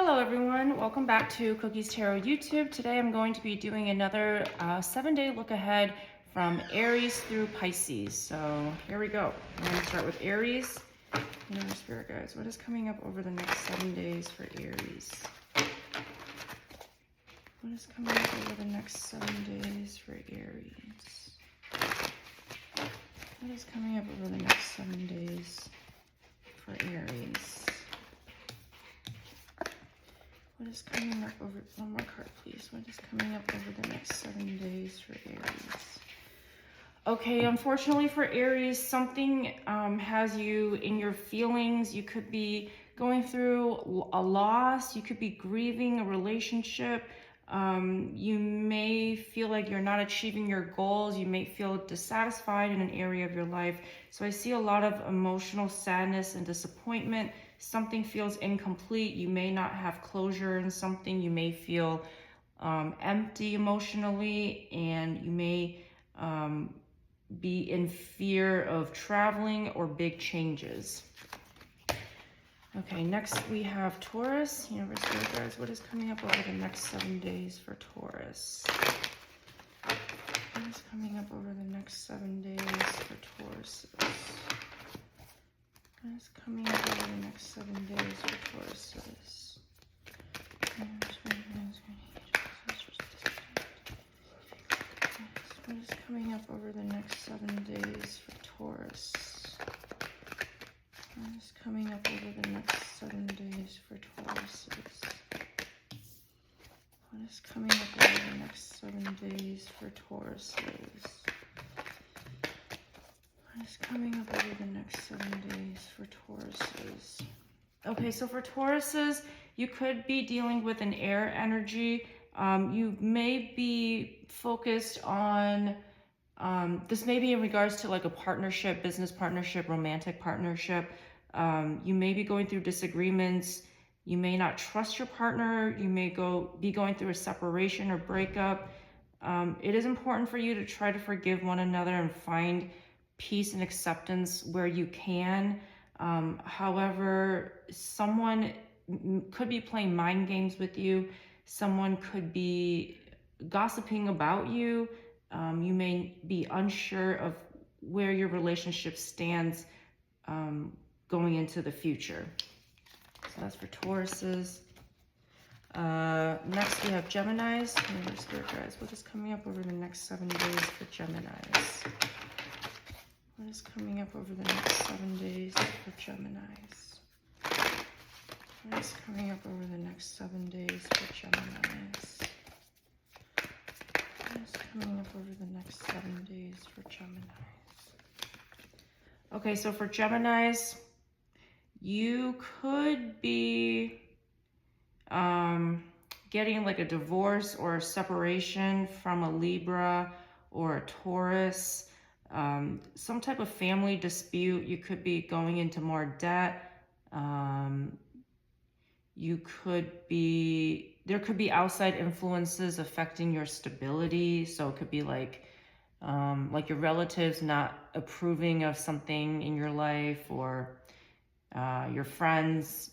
Hello everyone, welcome back to Cookies Tarot YouTube. Today I'm going to be doing another 7-day look ahead from Aries through Pisces. So here we go. I'm going to start with Aries. Spirit guides, what is coming up over the next 7 days for Aries? What is coming up over the next 7 days for Aries? What is coming up over the next 7 days for Aries? What is coming up over, one more card please, what is coming up over the next 7 days for Aries? Okay, unfortunately for Aries, something has you in your feelings. You could be going through a loss, you could be grieving a relationship, you may feel like you're not achieving your goals, you may feel dissatisfied in an area of your life. So I see a lot of emotional sadness and disappointment. Something feels incomplete. You may not have closure in something. You may feel empty emotionally, and you may be in fear of traveling or big changes. Okay, next we have Taurus. Universe Spirit guides, what is coming up over the next 7 days for Taurus? What is coming up over the next 7 days for Taurus? What is coming up over the next 7 days for Taurus? What is coming up over the next 7 days for Taurus? What is coming up over the next 7 days for Taurus? What is coming up over the next 7 days for Taurus? What is coming up over the next 7 days for Tauruses? Okay, so for Tauruses, you could be dealing with an air energy. You may be focused on, this may be in regards to like a partnership, business partnership, romantic partnership. You may be going through disagreements. You may not trust your partner. You may be going through a separation or breakup. It is important for you to try to forgive one another and find peace and acceptance where you can. However, someone could be playing mind games with you. Someone could be gossiping about you. You may be unsure of where your relationship stands going into the future. So that's for Tauruses. Next we have Geminis. Spirit guides, what is coming up over the next 7 days for Geminis? What is coming up over the next 7 days for Geminis? What is coming up over the next 7 days for Geminis? What is coming up over the next 7 days for Geminis? Okay, so for Geminis, you could be getting like a divorce or a separation from a Libra or a Taurus. Some type of family dispute. You could be going into more debt. There could be outside influences affecting your stability. So it could be like your relatives not approving of something in your life, or your friends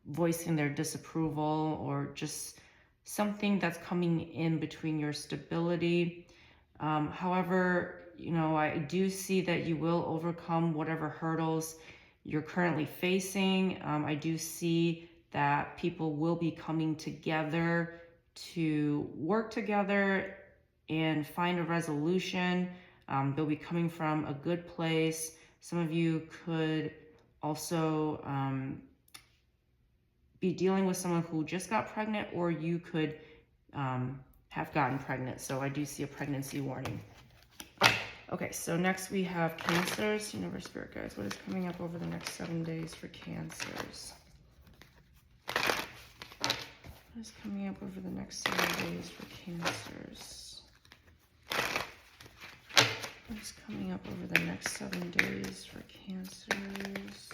voicing their disapproval, or just something that's coming in between your stability. However, I do see that you will overcome whatever hurdles you're currently facing. I do see that people will be coming together to work together and find a resolution. They'll be coming from a good place. Some of you could also be dealing with someone who just got pregnant, or you could have gotten pregnant. So I do see a pregnancy warning. Okay, so next we have Cancers. Universe Spirit guides, what is coming up over the next 7 days for Cancers? What is coming up over the next 7 days for Cancers? What is coming up over the next 7 days for Cancers?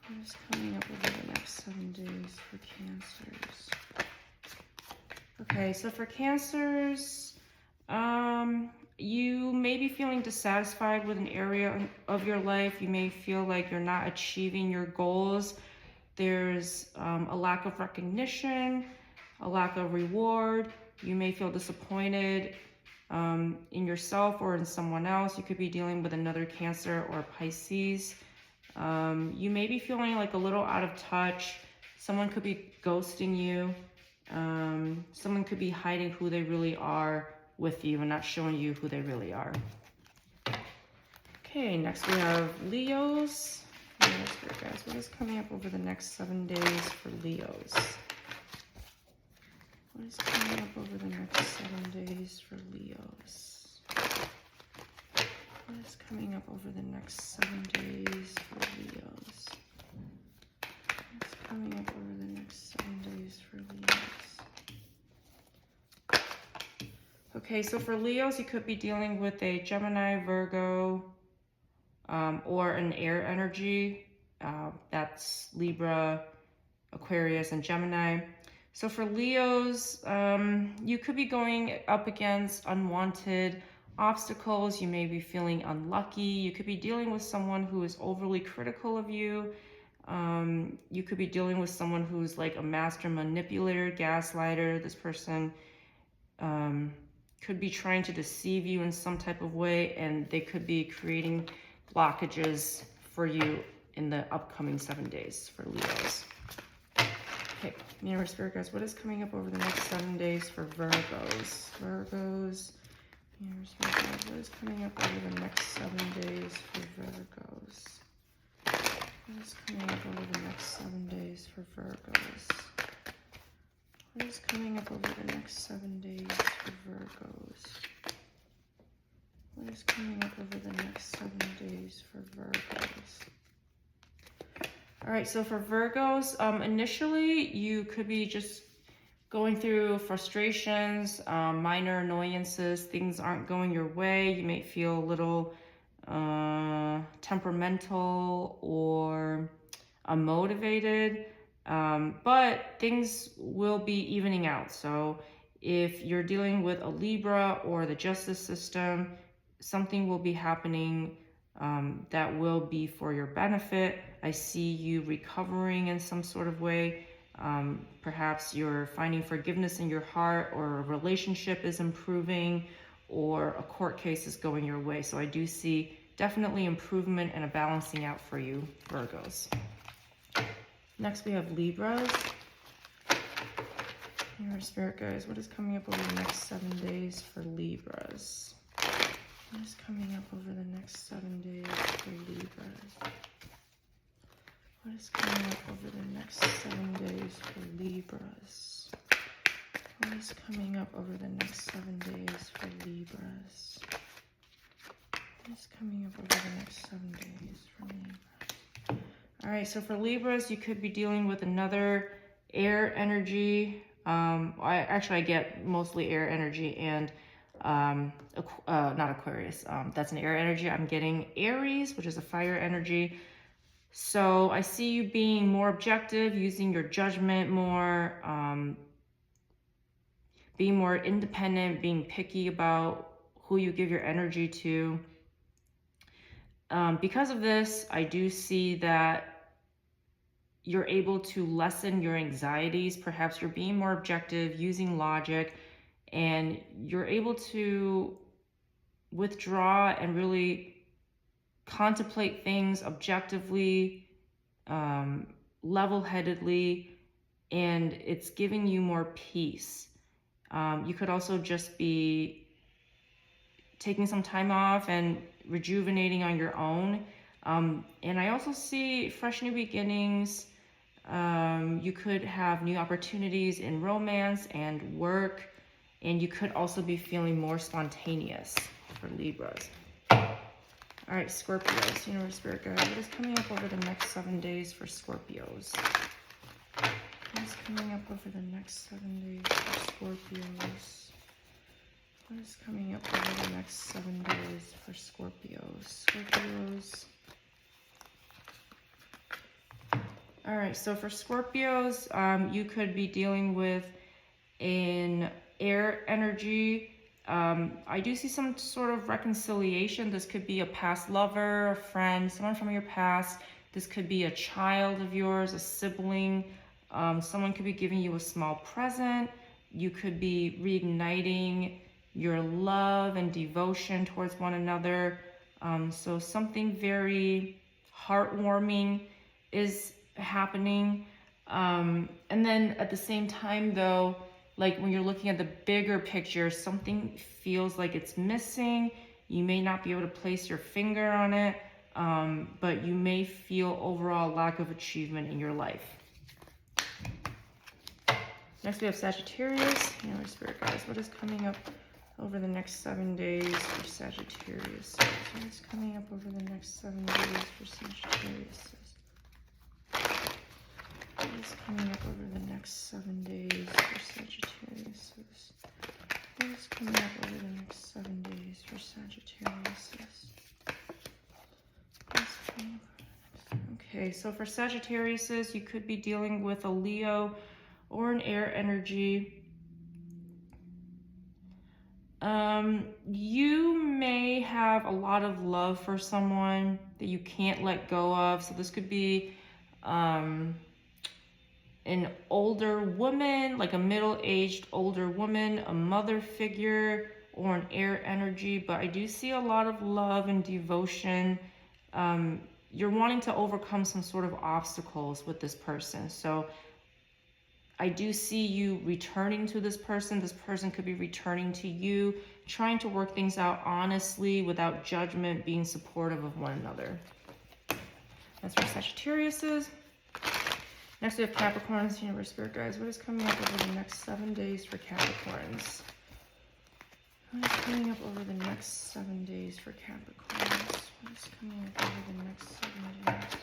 What is coming up over the next 7 days for Cancers? Okay, so for Cancers, you may be feeling dissatisfied with an area of your life. You may feel like you're not achieving your goals. there's a lack of recognition, a lack of reward. You may feel disappointed in yourself or in someone else. You could be dealing with another Cancer or Pisces. You may be feeling like a little out of touch. Someone could be ghosting you. Someone could be hiding who they really are with you and not showing you who they really are. Okay, next we have Leos. Guys, what is coming up over the next 7 days for Leos? What is coming up over the next 7 days for Leos? What is coming up over the next 7 days for Leos? What's coming up over the next 7 days for Leos? Okay, so for Leos, you could be dealing with a Gemini, Virgo, or an air energy. That's Libra, Aquarius, and Gemini. So for Leos, you could be going up against unwanted obstacles. You may be feeling unlucky. You could be dealing with someone who is overly critical of you. You could be dealing with someone who's like a master manipulator, gaslighter. This person could be trying to deceive you in some type of way, and they could be creating blockages for you in the upcoming 7 days for Leos. Okay, Universe, Spirit guys, what is coming up over the next 7 days for Virgos? Virgos, Universe, Spirit guys, what is coming up over the next 7 days for Virgos? What is coming up over the next 7 days for Virgos? What is coming up over the next 7 days for Virgos? What is coming up over the next 7 days for Virgos? All right, so for Virgos, initially you could be just going through frustrations, minor annoyances, things aren't going your way. You may feel a little temperamental or unmotivated, but things will be evening out. So if you're dealing with a Libra or the justice system, something will be happening that will be for your benefit. I see you recovering in some sort of way. Perhaps you're finding forgiveness in your heart, or a relationship is improving, or a court case is going your way. So I do see definitely improvement and a balancing out for you, Virgos. Next we have Libras. Your spirit guys, what is coming up over the next 7 days for Libras? What is coming up over the next 7 days for Libras? What is coming up over the next 7 days for Libras? What is coming up over the next 7 days for Libras? What is coming up over the next 7 days for Libras? All right, so for Libras, you could be dealing with another air energy. I get mostly air energy and not Aquarius. That's an air energy. I'm getting Aries, which is a fire energy. So I see you being more objective, using your judgment more, being more independent, being picky about who you give your energy to. Because of this, I do see that you're able to lessen your anxieties. Perhaps you're being more objective, using logic, and you're able to withdraw and really contemplate things objectively, level-headedly, and it's giving you more peace. You could also just be taking some time off and rejuvenating on your own. And I also see fresh new beginnings. You could have new opportunities in romance and work, and you could also be feeling more spontaneous for Libras. All right, Scorpios, Universe, Spirit guide, what is coming up over the next 7 days for Scorpios? What is coming up over the next 7 days for Scorpios? What is coming up over the next 7 days for Scorpios? Scorpios. All right, so for Scorpios, you could be dealing with an air energy. I do see some sort of reconciliation. This could be a past lover, a friend, someone from your past This could be a child of yours, a sibling. Someone could be giving you a small present. You could be reigniting your love and devotion towards one another. So something very heartwarming is happening. And then at the same time though, like when you're looking at the bigger picture, something feels like it's missing. You may not be able to place your finger on it, but you may feel overall lack of achievement in your life. Next we have Sagittarius. Spirit guys, what is coming up over the next 7 days for Sagittarius? What is coming up over the next 7 days for Sagittarius? What is coming up over the next 7 days for Sagittarius? What is coming up over the next 7 days for Sagittarius? Okay, so for Sagittarius, you could be dealing with a Leo or an air energy. You may have a lot of love for someone that you can't let go of. So this could be an older woman, like a middle-aged older woman, a mother figure, or an air energy. But I do see a lot of love and devotion. You're wanting to overcome some sort of obstacles with this person. So I do see you returning to this person. This person could be returning to you, trying to work things out honestly, without judgment, being supportive of one another. That's for Sagittarius. Next we have Capricorns. Universe, Spirit guides, what is coming up over the next 7 days for Capricorns? What is coming up over the next 7 days for Capricorns? What is coming up over the next 7 days?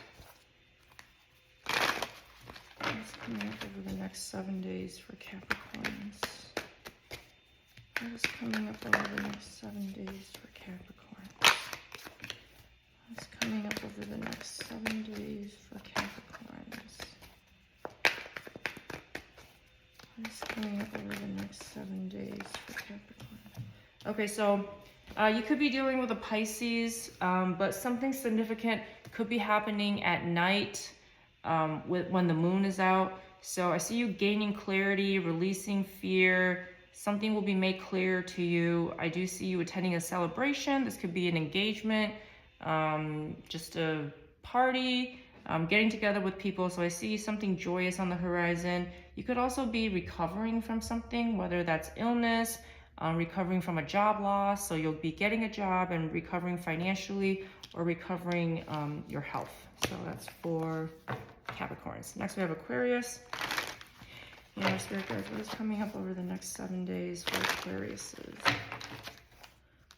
What's coming up over the next 7 days for Capricorns? What is coming up over the next 7 days for Capricorns? What's coming up over the next 7 days for Capricorns? What is coming up over the next 7 days for Capricorn? Okay, so you could be dealing with a Pisces, but something significant could be happening at night. When the moon is out. So I see you gaining clarity, releasing fear. Something will be made clear to you. I do see you attending a celebration. This could be an engagement, just a party, getting together with people. So I see something joyous on the horizon. You could also be recovering from something, whether that's illness, recovering from a job loss. So you'll be getting a job and recovering financially, or recovering your health. So that's for Capricorns. Next we have Aquarius. Spirit guides, what is coming up over the next 7 days for Aquarius?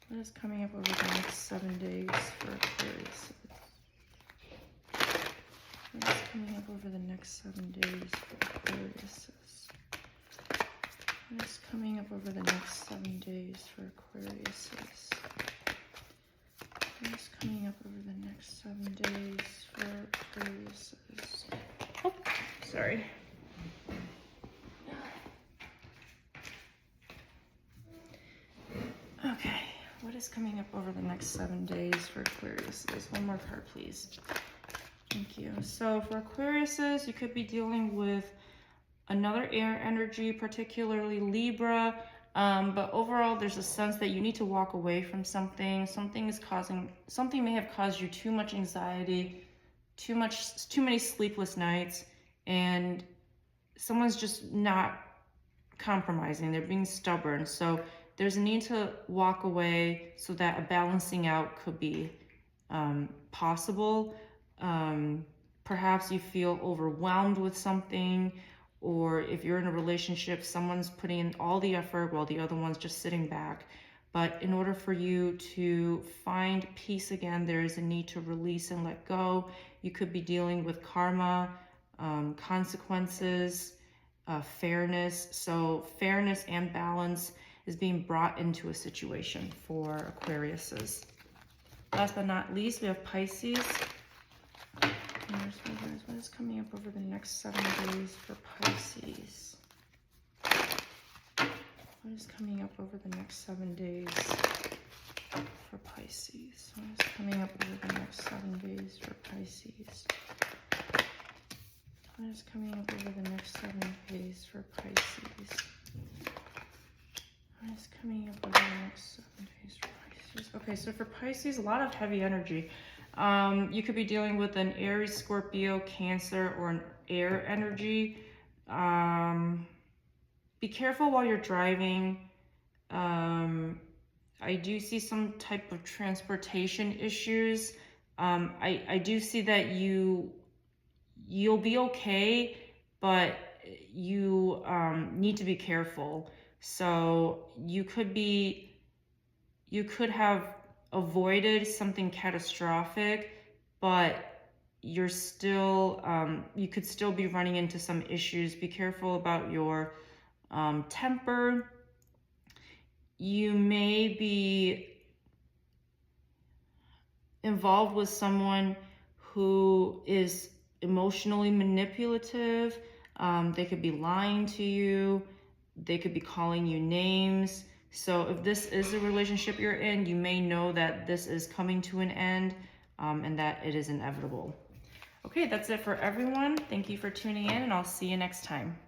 What is coming up over the next 7 days for Aquarius? What is coming up over the next 7 days for Aquarius? What is coming up over the next 7 days for Aquarius? What is coming up over the next 7 days for Aquarius? Oh, sorry. Okay, what is coming up over the next 7 days for Aquarius? One more card, please. Thank you. So for Aquarius, you could be dealing with another air energy, particularly Libra. But overall, there's a sense that you need to walk away from something. Something may have caused you too much anxiety, too many sleepless nights, and someone's just not compromising. They're being stubborn. So there's a need to walk away so that a balancing out could be possible. Perhaps you feel overwhelmed with something, or if you're in a relationship, someone's putting in all the effort while the other one's just sitting back. But in order for you to find peace again, there is a need to release and let go. You could be dealing with karma, consequences, fairness. So fairness and balance is being brought into a situation for Aquariuses. Last but not least, we have Pisces. What is coming up over the next 7 days for Pisces? What is coming up over the next 7 days for Pisces? What is coming up over the next 7 days for Pisces? What is coming up over the next 7 days for Pisces? What is coming up over the next 7 days for Pisces? Okay, so for Pisces, a lot of heavy energy. You could be dealing with an Aries, Scorpio, Cancer, or an air energy. Be careful while you're driving. I do see some type of transportation issues. I do see that you'll be okay, but you need to be careful. So you could have avoided something catastrophic, but you're still, you could still be running into some issues. Be careful about your temper. You may be involved with someone who is emotionally manipulative. They could be lying to you. They could be calling you names. So if this is a relationship you're in, you may know that this is coming to an end and that it is inevitable. Okay, that's it for everyone. Thank you for tuning in, and I'll see you next time.